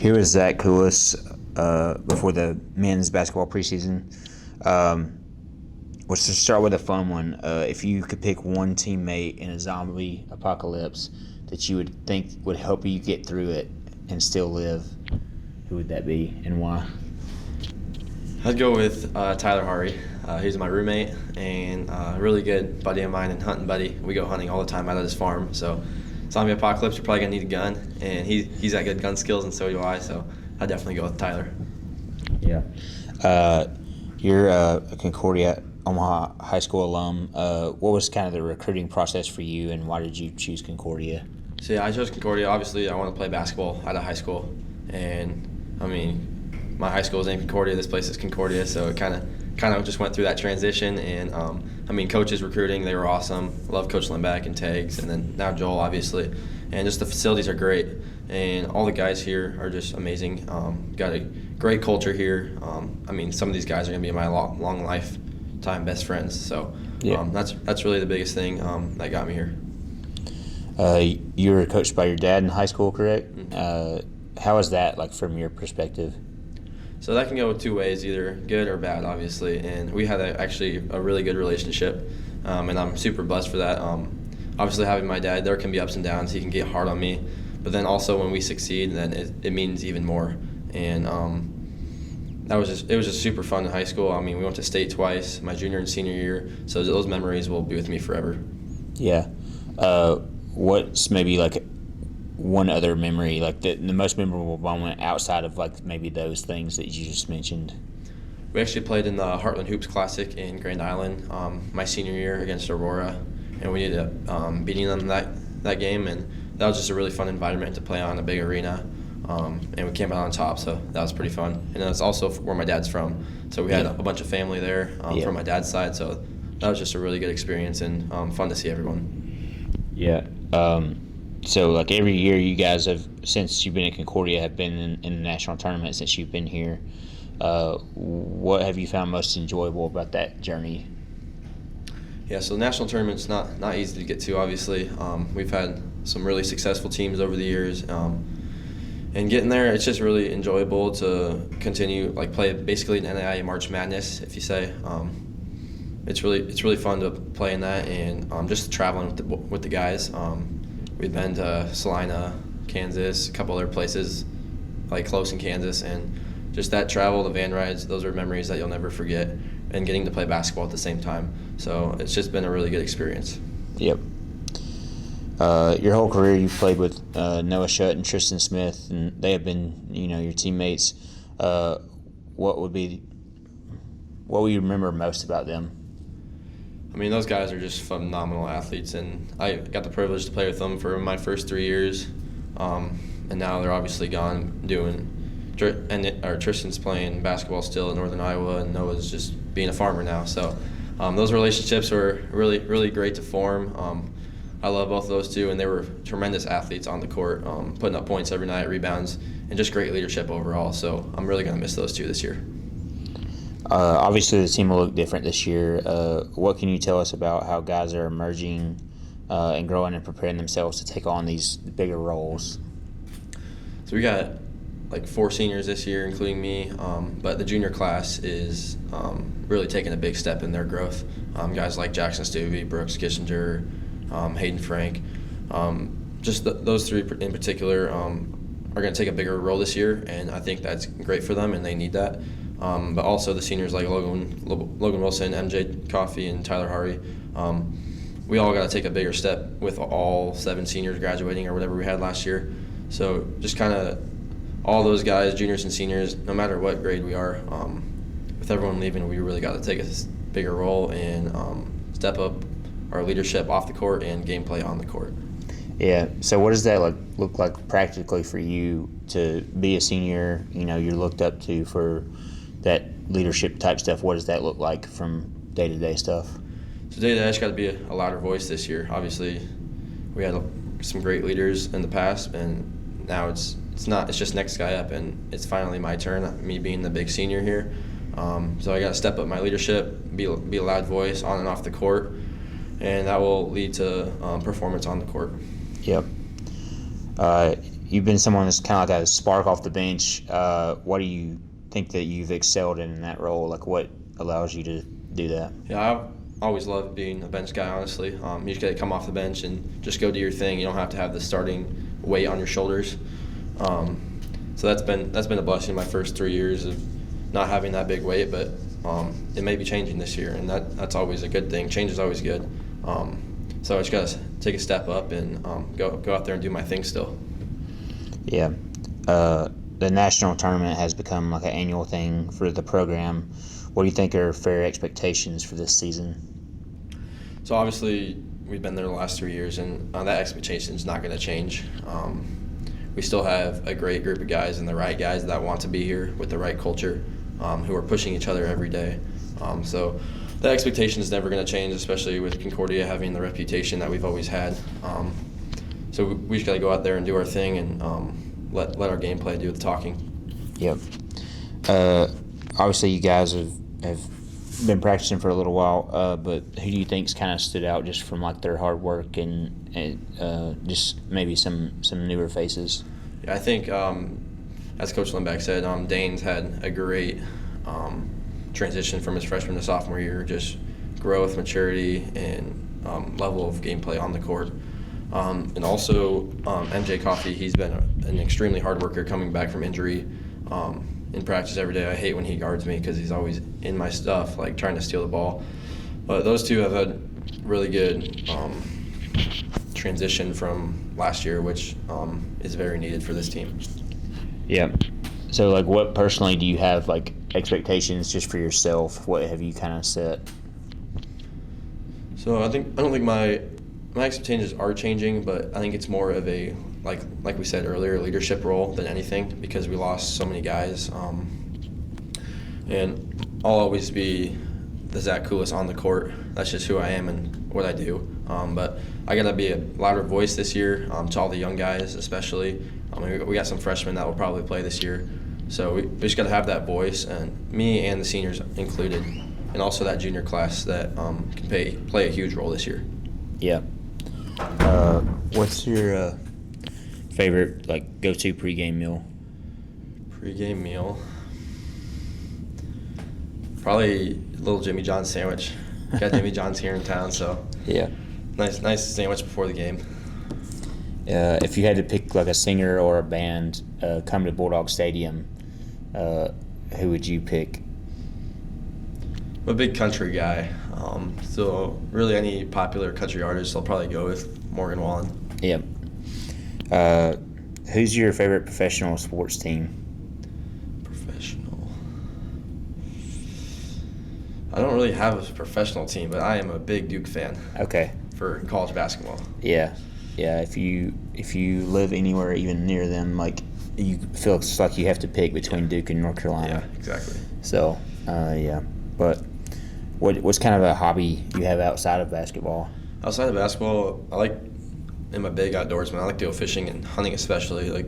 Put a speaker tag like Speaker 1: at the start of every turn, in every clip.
Speaker 1: Here is Zac Kulus before the men's basketball preseason. Let's just start with a fun one. If you could pick one teammate in a zombie apocalypse that you would think would help you get through it and still live, who would that be and why?
Speaker 2: I'd go with Tyler Hari. He's my roommate and a really good buddy of mine and hunting buddy. We go hunting all the time out of his farm. So zombie apocalypse, you're probably going to need a gun. And he's got good gun skills, and so do I. So I'd definitely go with Tyler.
Speaker 1: Yeah. You're a Concordia Omaha High School alum. What was kind of the recruiting process for you, and why did you choose Concordia?
Speaker 2: So yeah, I chose Concordia. Obviously, I want to play basketball out of high school. And, my high school is named Concordia. This place is Concordia. So it kind of just went through that transition. And, coaches recruiting, they were awesome. Love Coach Limback and Tags, and then now Joel, obviously. And just the facilities are great. And all the guys here are just amazing. Got a great culture here. Some of these guys are going to be my long lifetime best friends. So
Speaker 1: yeah.
Speaker 2: That's really the biggest thing that got me here.
Speaker 1: You were coached by your dad in high school, correct?
Speaker 2: Mm-hmm.
Speaker 1: How was that, like, from your perspective?
Speaker 2: So that can go two ways, either good or bad, obviously. And we had actually a really good relationship, and I'm super blessed for that. Obviously, having my dad, there can be ups and downs. He can get hard on me. But then also when we succeed, then it means even more. And it was just super fun in high school. We went to state twice, my junior and senior year. So those memories will be with me forever.
Speaker 1: Yeah. What's maybe like one other memory, like the most memorable moment outside of like maybe those things that you just mentioned?
Speaker 2: We actually played in the Heartland Hoops Classic in Grand Island my senior year against Aurora, and we ended up beating them that game, and that was just a really fun environment to play on, a big arena, and we came out on top, so that was pretty fun. And that's also where my dad's from, so we had a bunch of family there from my dad's side, so that was just a really good experience and fun to see everyone.
Speaker 1: Yeah. So, like, every year you guys have, since you've been at Concordia, have been in the national tournament since you've been here. What have you found most enjoyable about that journey?
Speaker 2: Yeah, so the national tournament's not easy to get to, obviously. We've had some really successful teams over the years. And getting there, it's just really enjoyable to continue, like, play basically an NAIA March Madness, if you say. It's really fun to play in that, and just traveling with the guys. We've been to Salina, Kansas, a couple other places like close in Kansas, and just that travel, the van rides, those are memories that you'll never forget, and getting to play basketball at the same time. So it's just been a really good experience.
Speaker 1: Yep. Your whole career you've played with Noah Shutt and Tristan Smith, and they have been, your teammates. What will you remember most about them?
Speaker 2: Those guys are just phenomenal athletes, and I got the privilege to play with them for my first 3 years, and now they're obviously gone Tristan's playing basketball still in Northern Iowa, and Noah's just being a farmer now. So those relationships were really, really great to form. I love both of those two, and they were tremendous athletes on the court, putting up points every night, rebounds, and just great leadership overall. So I'm really going to miss those two this year.
Speaker 1: Obviously, the team will look different this year. What can you tell us about how guys are emerging and growing and preparing themselves to take on these bigger roles?
Speaker 2: So we got like 4 seniors this year, including me, but the junior class is really taking a big step in their growth. Guys like Jackson Stuvey, Brooks Kissinger, Hayden Frank, those 3 in particular are going to take a bigger role this year, and I think that's great for them, and they need that. But also the seniors like Logan Wilson, MJ Coffey, and Tyler Hari. We all got to take a bigger step with all 7 seniors graduating or whatever we had last year. So just kind of all those guys, juniors and seniors, no matter what grade we are, with everyone leaving, we really got to take a bigger role and step up our leadership off the court and gameplay on the court.
Speaker 1: Yeah. So what does that look like practically for you to be a senior? You're looked up to for that leadership type stuff. What does that look like from day-to-day stuff?
Speaker 2: So day-to-day, I just got to be a louder voice this year. Obviously, we had some great leaders in the past, and now it's just next guy up, and it's finally my turn, me being the big senior here. So I got to step up my leadership, be a loud voice on and off the court, and that will lead to performance on the court.
Speaker 1: Yep. you've been someone that's kind of like a spark off the bench. What do you think that you've excelled in that role? Like, what allows you to do that?
Speaker 2: Yeah, I've always loved being a bench guy, honestly. You just got to come off the bench and just go do your thing. You don't have to have the starting weight on your shoulders. So that's been a blessing my first 3 years of not having that big weight, but it may be changing this year, and that's always a good thing. Change is always good. So I just got to take a step up and go out there and do my thing still.
Speaker 1: Yeah. The national tournament has become like an annual thing for the program. What do you think are fair expectations for this season?
Speaker 2: So obviously we've been there the last 3 years, and that expectation is not going to change. We still have a great group of guys and the right guys that want to be here with the right culture, who are pushing each other every day. So the expectation is never going to change, especially with Concordia having the reputation that we've always had. So we just got to go out there and do our thing and let our gameplay do the talking.
Speaker 1: Yep. Obviously, you guys have been practicing for a little while, but who do you think's kind of stood out just from like their hard work and just maybe some newer faces?
Speaker 2: Yeah, I think as Coach Lindback said, Dane's had a great transition from his freshman to sophomore year, just growth, maturity, and level of gameplay on the court. And also MJ Coffey, he's been an extremely hard worker coming back from injury. In practice every day, I hate when he guards me because he's always in my stuff, like trying to steal the ball. But those two have had really good transition from last year, which is very needed for this team.
Speaker 3: Yeah. So, like, what personally do you have, like, expectations just for yourself? What have you kind of set?
Speaker 2: So I don't think my expectations are changing, but I think it's more of a like we said earlier, leadership role than anything, because we lost so many guys. And I'll always be the Zac Kulus on the court. That's just who I am and what I do. But I got to be a louder voice this year to all the young guys, especially. We got some freshmen that will probably play this year. So we just got to have that voice, and me and the seniors included, and also that junior class that can play a huge role this year.
Speaker 3: Yeah. What's your favorite, like, go-to pregame meal?
Speaker 2: Pre-game meal, probably a little Jimmy John's sandwich. Got Jimmy John's here in town, so
Speaker 3: Yeah.
Speaker 2: nice sandwich before the game.
Speaker 3: If you had to pick, like, a singer or a band come to Bulldog Stadium, who would you pick?
Speaker 2: I'm a big country guy, so really any popular country artist I'll probably go with Morgan Wallen.
Speaker 3: Yeah. Who's your favorite professional sports team?
Speaker 2: Professional. I don't really have a professional team, but I am a big Duke fan
Speaker 3: Okay.
Speaker 2: for college basketball.
Speaker 3: Yeah. Yeah, if you live anywhere even near them, like, you feel it's like you have to pick between Duke and North Carolina.
Speaker 2: Yeah, exactly.
Speaker 3: So, yeah. But what's kind of a hobby you have outside of basketball?
Speaker 2: Outside of basketball, I'm a big outdoorsman. I like to go fishing and hunting, especially. Like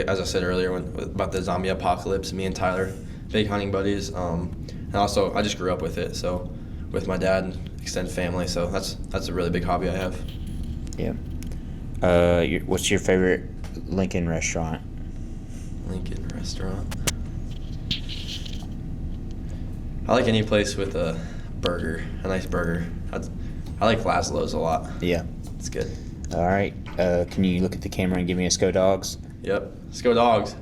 Speaker 2: as I said earlier about the zombie apocalypse, me and Tyler, big hunting buddies. And also, I just grew up with it, so with my dad and extended family. So that's a really big hobby I have.
Speaker 3: Yeah. What's your favorite Lincoln restaurant?
Speaker 2: Lincoln restaurant. I like any place with a burger, a nice burger. I like Laszlo's a lot.
Speaker 3: Yeah.
Speaker 2: It's good.
Speaker 3: All right. Can you look at the camera and give me a Sco Dogs?
Speaker 2: Yep. Let's go Dogs.